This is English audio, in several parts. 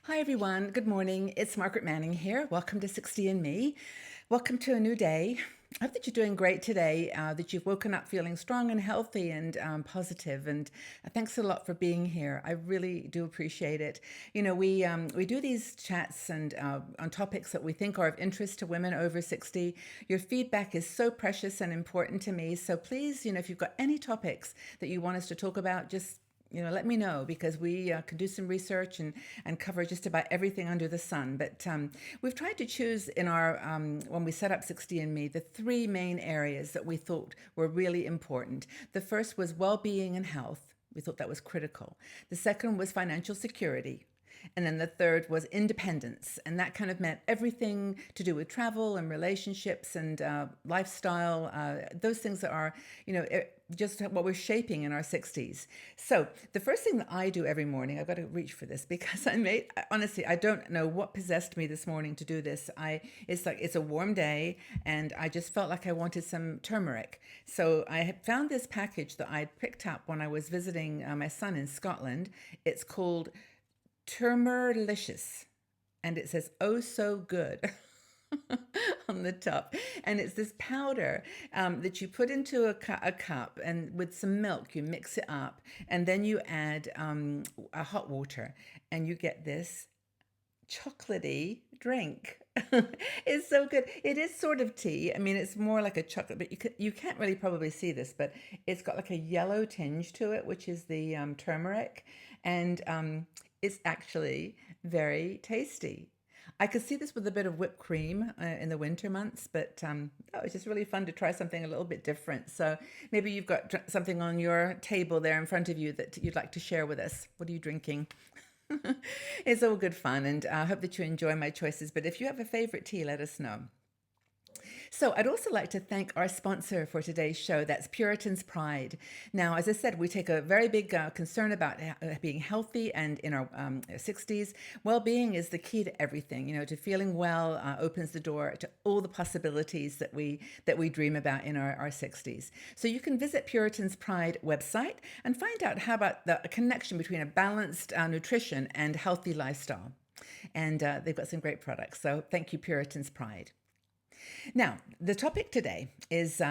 Hi, everyone. Good morning. It's Margaret Manning here. Welcome to 60 and Me. Welcome to a new day. I hope that you're doing great today, that you've woken up feeling strong and healthy and positive. And thanks a lot for being here. I really do appreciate it. You know, we do these chats and on topics that we think are of interest to women over 60. Your feedback is so precious and important to me. So please, if you've got any topics that you want us to talk about, just let me know because we can do some research and cover just about everything under the sun. But we've tried to choose in our, when we set up 60andMe, the three main areas that we thought were really important. The first was well-being and health. We thought that was critical. The second was financial security. And then the third was independence. And that kind of meant everything to do with travel and relationships and lifestyle, those things that are, just what we're shaping in our 60s. So the first thing that I do every morning, I've got to reach for this because honestly, I don't know what possessed me this morning to do this. It's a warm day and I just felt like I wanted some turmeric. So I had found this package that I'd picked up when I was visiting my son in Scotland. It's called Turmerlicious, and it says "oh so good" on the top. And it's this powder that you put into a cup, and with some milk you mix it up, and then you add a hot water, and you get this chocolatey drink. It's so good. It is sort of tea. I mean, it's more like a chocolate, but you can't really probably see this, but it's got like a yellow tinge to it, which is the turmeric, and it's actually very tasty. I could see this with a bit of whipped cream in the winter months, but it's just really fun to try something a little bit different. So maybe you've got something on your table there in front of you that you'd like to share with us. What are you drinking? It's all good fun, and I hope that you enjoy my choices. But if you have a favorite tea, let us know. So I'd also like to thank our sponsor for today's show. That's Puritan's Pride. Now, as I said, we take a very big concern about being healthy and in our 60s. Well-being is the key to everything. To feeling well opens the door to all the possibilities that we dream about in our 60s. So you can visit Puritan's Pride website and find out how about the connection between a balanced nutrition and healthy lifestyle. And they've got some great products. So thank you, Puritan's Pride. Now, the topic today is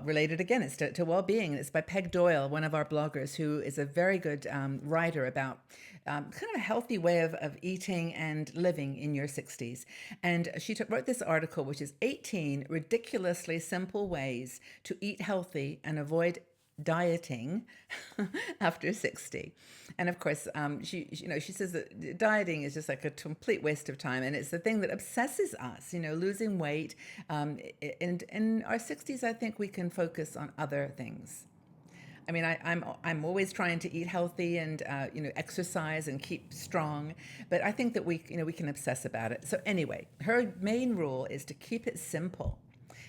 related again. It's to well-being, and it's by Peg Doyle, one of our bloggers, who is a very good writer about kind of a healthy way of eating and living in your 60s. And she wrote this article, which is 18 ridiculously simple ways to eat healthy and avoid dieting after 60. And of course, she says that dieting is just like a complete waste of time, and it's the thing that obsesses us. Losing weight. And in our 60s, I think we can focus on other things. I mean, I'm always trying to eat healthy and exercise and keep strong, but I think that we can obsess about it. So anyway, her main rule is to keep it simple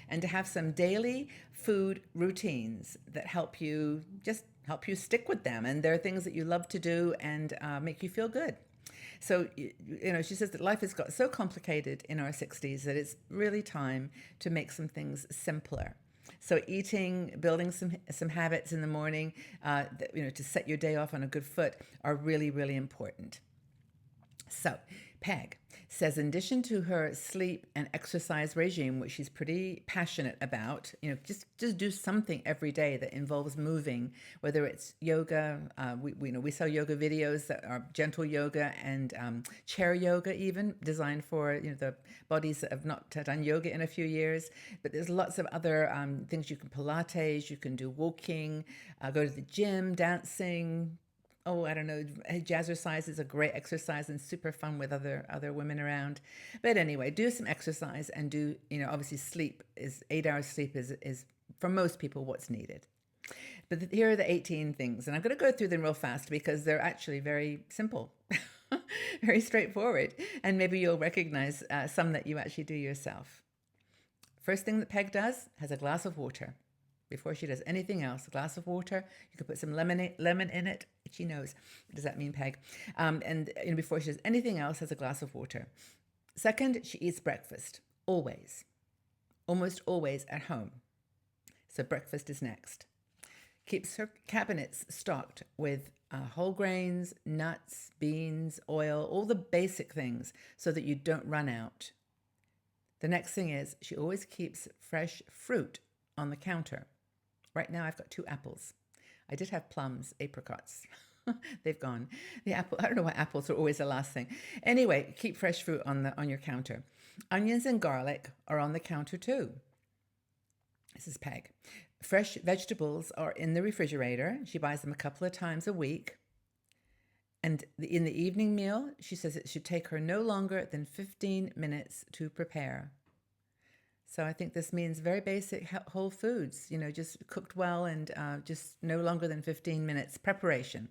and to have some daily food routines that help you stick with them. And there are things that you love to do and make you feel good. So, she says that life has got so complicated in our 60s that it's really time to make some things simpler. So eating, building some habits in the morning, to set your day off on a good foot are really, really important. So Peg says, in addition to her sleep and exercise regime, which she's pretty passionate about, just do something every day that involves moving, whether it's yoga. We sell yoga videos that are gentle yoga and chair yoga, even designed for the bodies that have not done yoga in a few years. But there's lots of other things you can Pilates, you can do walking, go to the gym, dancing. Oh, I don't know. Jazzercise is a great exercise and super fun with other women around. But anyway, do some exercise and do, obviously sleep 8 hours sleep is for most people what's needed. But here are the 18 things, and I'm going to go through them real fast because they're actually very simple, very straightforward, and maybe you'll recognize some that you actually do yourself. First thing that Peg does, has a glass of water. Before she does anything else, a glass of water. You could put some lemon in it. She knows. What does that mean, Peg? And before she does anything else, has a glass of water. Second, she eats breakfast. Always. Almost always at home. So breakfast is next. Keeps her cabinets stocked with whole grains, nuts, beans, oil, all the basic things so that you don't run out. The next thing is she always keeps fresh fruit on the counter. Right now I've got 2 apples. I did have plums, apricots. They've gone. The apple, I don't know why apples are always the last thing. Anyway, keep fresh fruit on your counter. Onions and garlic are on the counter too. This is Peg. Fresh vegetables are in the refrigerator. She buys them a couple of times a week. And in the evening meal, she says it should take her no longer than 15 minutes to prepare. So I think this means very basic whole foods, just cooked well and just no longer than 15 minutes preparation.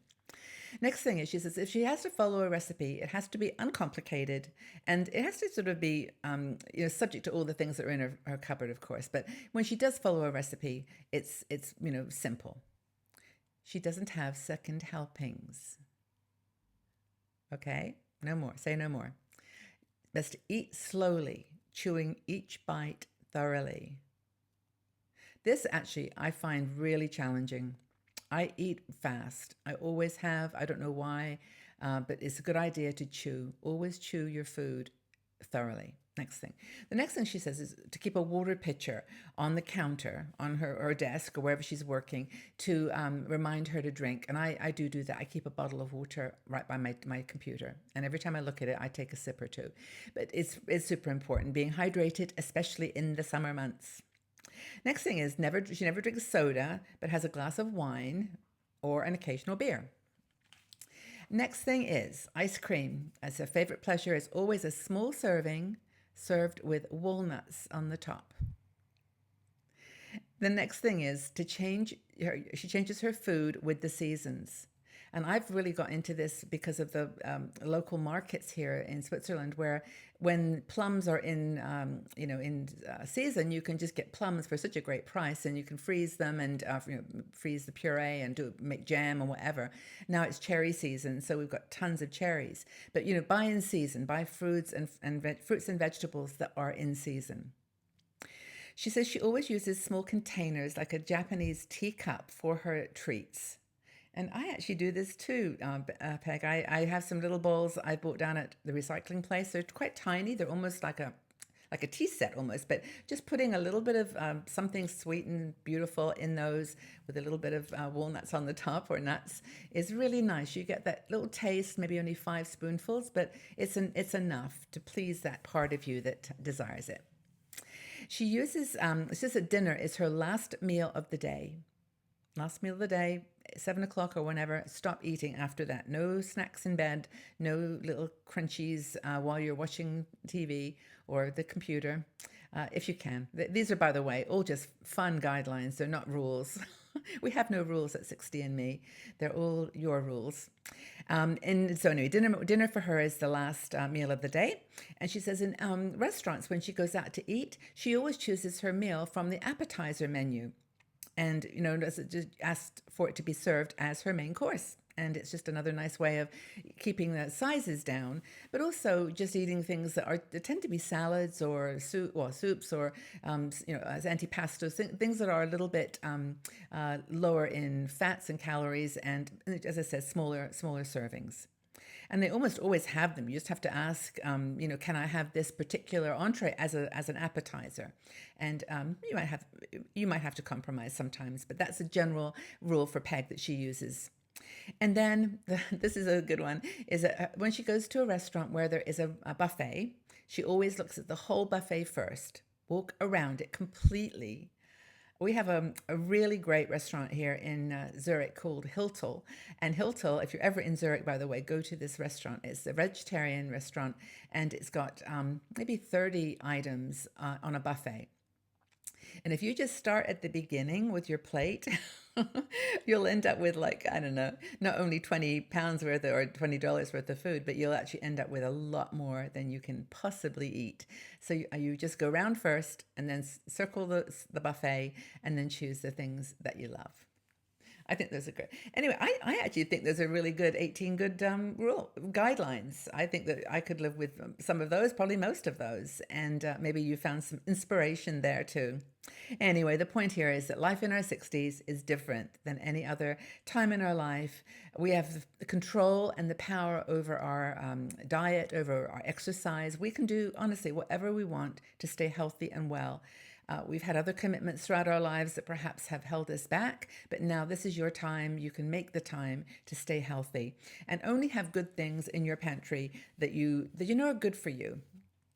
Next thing is, she says, if she has to follow a recipe, it has to be uncomplicated, and it has to sort of be, subject to all the things that are in her cupboard, of course. But when she does follow a recipe, it's simple. She doesn't have second helpings. Okay, no more. Say no more. Best to eat slowly, chewing each bite thoroughly. This actually I find really challenging. I eat fast. I always have. I don't know why, but it's a good idea to chew. Always chew your food thoroughly. Next thing. The next thing she says is to keep a water pitcher on the counter, on her desk, or wherever she's working, to remind her to drink. And I do that. I keep a bottle of water right by my computer. And every time I look at it, I take a sip or two. But it's super important, being hydrated, especially in the summer months. Next thing is she never drinks soda, but has a glass of wine or an occasional beer. Next thing is ice cream. As her favorite pleasure is always a small serving served with walnuts on the top. The next thing is she changes her food with the seasons. And I've really got into this because of the local markets here in Switzerland, where when plums are in season, you can just get plums for such a great price, and you can freeze them and freeze the puree and make jam or whatever. Now it's cherry season, so we've got tons of cherries. But buy in season, buy fruits and fruits and vegetables that are in season. She says she always uses small containers like a Japanese teacup for her treats. And I actually do this too, Peg. I have some little bowls I bought down at the recycling place. They're quite tiny. They're almost like a tea set almost, but just putting a little bit of something sweet and beautiful in those with a little bit of walnuts on the top or nuts is really nice. You get that little taste, maybe only 5 spoonfuls, but it's enough to please that part of you that desires it. She uses, it's just at dinner is her last meal of the day. Last meal of the day, 7 o'clock or whenever, stop eating after that. No snacks in bed, no little crunchies while you're watching TV or the computer, if you can. These are, by the way, all just fun guidelines. They're not rules. We have no rules at 60andMe. They're all your rules. And so anyway, dinner for her is the last meal of the day. And she says in restaurants, when she goes out to eat, she always chooses her meal from the appetizer menu. And, just asked for it to be served as her main course. And it's just another nice way of keeping the sizes down, but also just eating things that tend to be salads or soups or, as antipastos, things that are a little bit lower in fats and calories. And as I said, smaller servings. And they almost always have them. You just have to ask, can I have this particular entree as an appetizer? And you might have to compromise sometimes, but that's a general rule for Peg that she uses. And then this is a good one: is when she goes to a restaurant where there is a buffet, she always looks at the whole buffet first, walk around it completely. We have a really great restaurant here in Zurich called Hiltel. And Hiltel, if you're ever in Zurich, by the way, go to this restaurant. It's a vegetarian restaurant, and it's got maybe 30 items on a buffet. And if you just start at the beginning with your plate, you'll end up with not only 20 pounds worth or $20 worth of food, but you'll actually end up with a lot more than you can possibly eat. So you just go around first and then circle the buffet and then choose the things that you love. I think those are great. Anyway, I actually think there's a really good 18 good rule guidelines. I think that I could live with some of those, probably most of those. And maybe you found some inspiration there too. Anyway, the point here is that life in our 60s is different than any other time in our life. We have the control and the power over our diet, over our exercise. We can do, honestly, whatever we want to stay healthy and well. We've had other commitments throughout our lives that perhaps have held us back, but now this is your time. You can make the time to stay healthy and only have good things in your pantry that you know are good for you.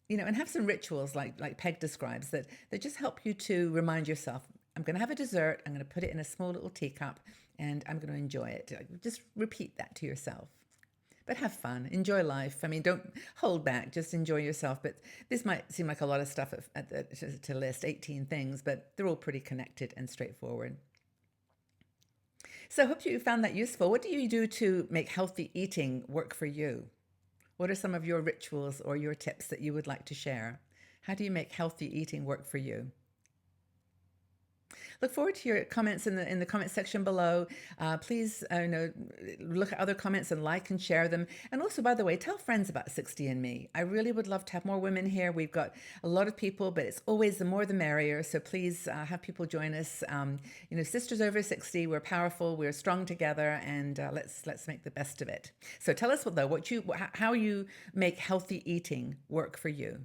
And have some rituals like Peg describes that just help you to remind yourself, I'm going to have a dessert, I'm going to put it in a small little teacup, and I'm going to enjoy it. Just repeat that to yourself. But have fun, enjoy life. I mean, don't hold back, just enjoy yourself. But this might seem like a lot of stuff to list, 18 things, but they're all pretty connected and straightforward. So I hope you found that useful. What do you do to make healthy eating work for you? What are some of your rituals or your tips that you would like to share? How do you make healthy eating work for you? Look forward to your comments in the comment section below. Please, look at other comments and like and share them. And also, by the way, tell friends about 60andMe. I really would love to have more women here. We've got a lot of people, but it's always the more the merrier. So please have people join us. Sisters over 60, we're powerful, we're strong together, and let's make the best of it. So tell us how you make healthy eating work for you.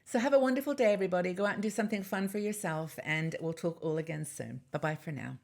So have a wonderful day, everybody. Go out and do something fun for yourself, and we'll talk all again soon. Bye-bye for now.